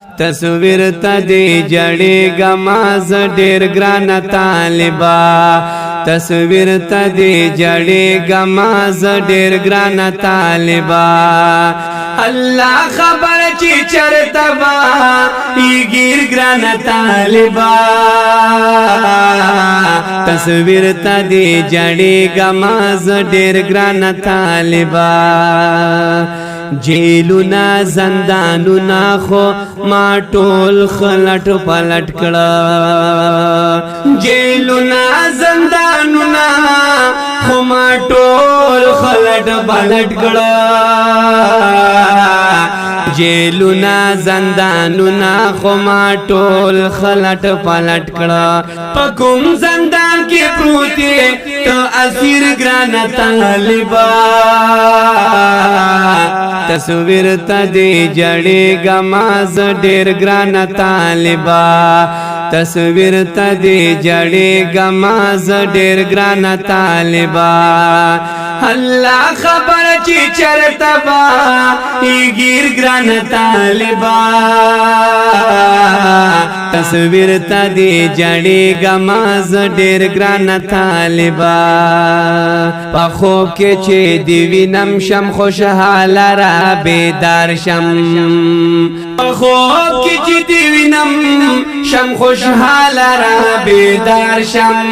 تصویر تا دی جڑی گماز ډیر ګران طالبا تصویر تا دی جڑی گماز ډیر ګران طالبا الله خبر چی چرتا با گیر ګران طالبا تصویر تا دی جڑی گماز ډیر ګران طالبا جیلونا زندانونا خو ما ټول خلټ پلټ کړه جیلونا زندانونا خو ما ټول خلټ پلټ کړه جیلونا زندانونا خو ما ټول خلټ پلټ کړه پکوم زندان کې پروتي تو اسیر ګران طالبا تصویر تا دی جڑی گماز ډیر ګران طالبا تصویر تا دی جڑی گماز ډیر ګران طالبا الله خبر چی چرتا با گیر ګران طالبا تصویر تا دی جڑی گماز ډیر ګران طالبا په خوب کې چې دی وینم شم خوشحاله را بیدار شم په خوب کې چې دی وینم شم خوشحاله را بیدار شم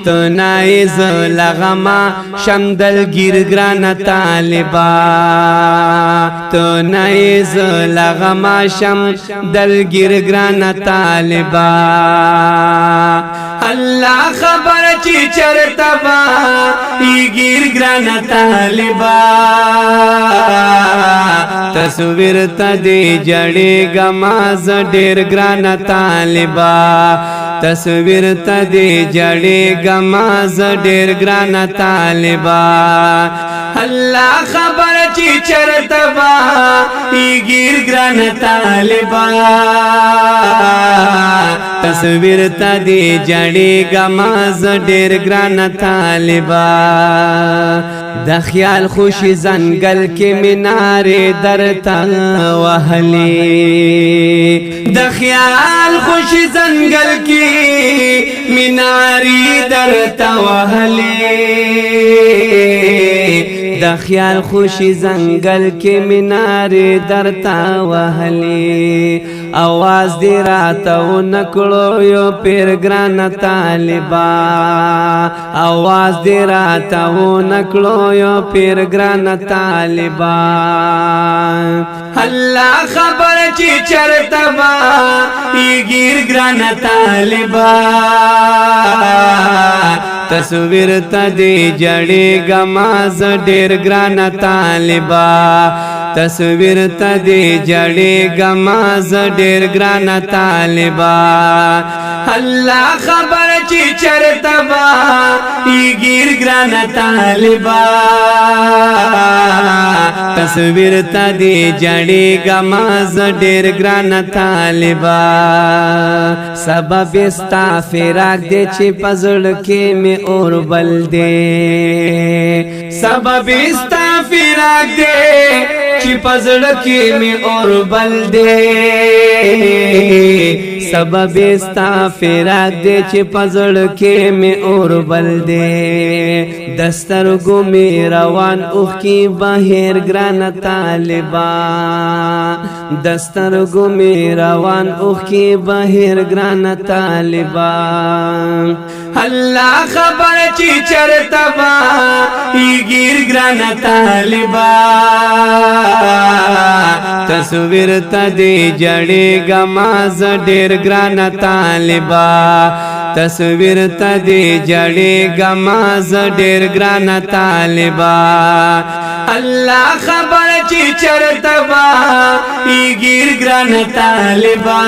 تو نایز لغما شم دلگیر ګران طالبا تو نایز لغما شم دلگیر ګران طالبا الله خبر چی چرتا با گیر ګران طالبا تصویر تا دی جڑی گماز ډیر ګران طالبا تصویر تا دی جڑی گماز ډیر ګران طالبا الله خبر چی چرتا با گیر ګران طالبا تصویر تا دی جڑی گماز ډیر ګران طالبا د خیال خوشی زنگل کې مینارې درته وهلې د خیال خوشی زنگل کې مینارې درته وهلې د خیال خوشی زنگل کې مینارې درته وهلې आवाज دی راته و نکړو یو پیر ګران طالبا आवाज دی راته و نکړو یو پیر ګران طالبا الله خبر چی چرتا با گیر ګران طالبا تصویر تا دی جڑی گماز ډیر ګران طالبا تصویر تا دی جڑی گماز ډیر ګران طالبا الله خبر چی چرتا با گیر ګران طالبا تصویر تا دی جڑی گماز ډیر ګران طالبا سبب استا فراق دی چې پزړ کې می اور بل دی سبب استا فراق دی چې پزړ کې می اور بل دی سبب استا فراق دی چې پزړ کې می اور بل دی دسترګو می روان اوخ کی بهر ګران طالبا دسترګو می روان اوخ کی بهر ګران طالبا الله خبر چی چرتا با گیر ګران طالبا تصویر تا دی جڑی گماز ډیر ګران طالبا تصویر تا دی جڑی گماز ډیر ګران طالبا الله خبر چی چرتا با گیر ګران طالبا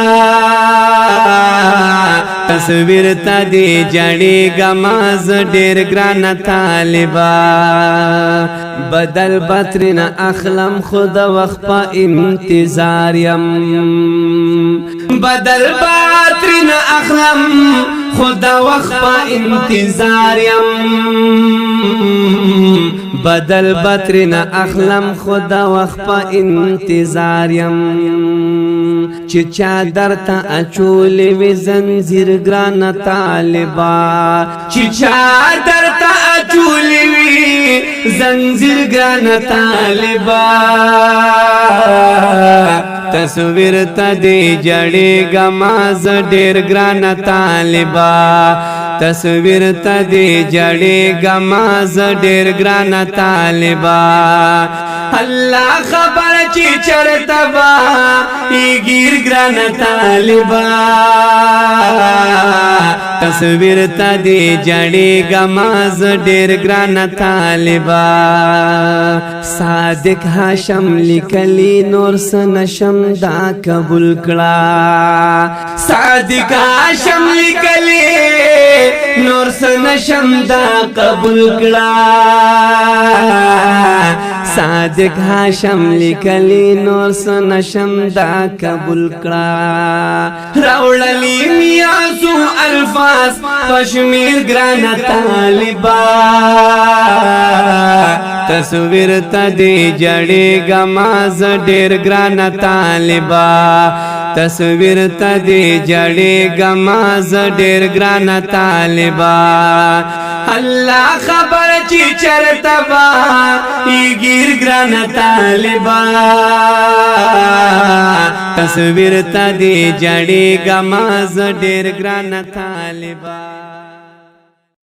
تصویر تا دی جڑی گماز ډیر ګران طالبا بدل بطرن اخلم خود وقت پا انتظار یم بدل بطرن اخلم خود وقت پا انتظار یم بدل بطرنا اخلم خدا وخ په انتظار یم چې چادر ته اچولې وي زنځیر ګران طالبا چې چادر ته اچولې وي زنځیر ګران طالبا تصویر ته دې جړې غماز ډېر ګران طالبا تصویر ته دې جړې غماز ډېر ګران طالبا الله خبر چې چرته با ایګیر ګران طالبا تصویر ته دې جړې غماز ډېر ګران طالبا صادق هاشم لیکلی نور سنشم دا قبول کړه صادق هاشم لیکلی نور سنشم دا قبول کړه صادق هاشم لیکلی نور سنشم دا قبول کړه راوړلی میاسو الفاظ پشمیر ګران طالبا تصویر ته دې جړې غماز ډېر ګران طالبا تصویر ته دې جړې غماز ډېر ګران طالبا الله خبر چې چرته با ایګیر ګران طالبا تصویر ته دې جړې غماز ډېر ګران طالبا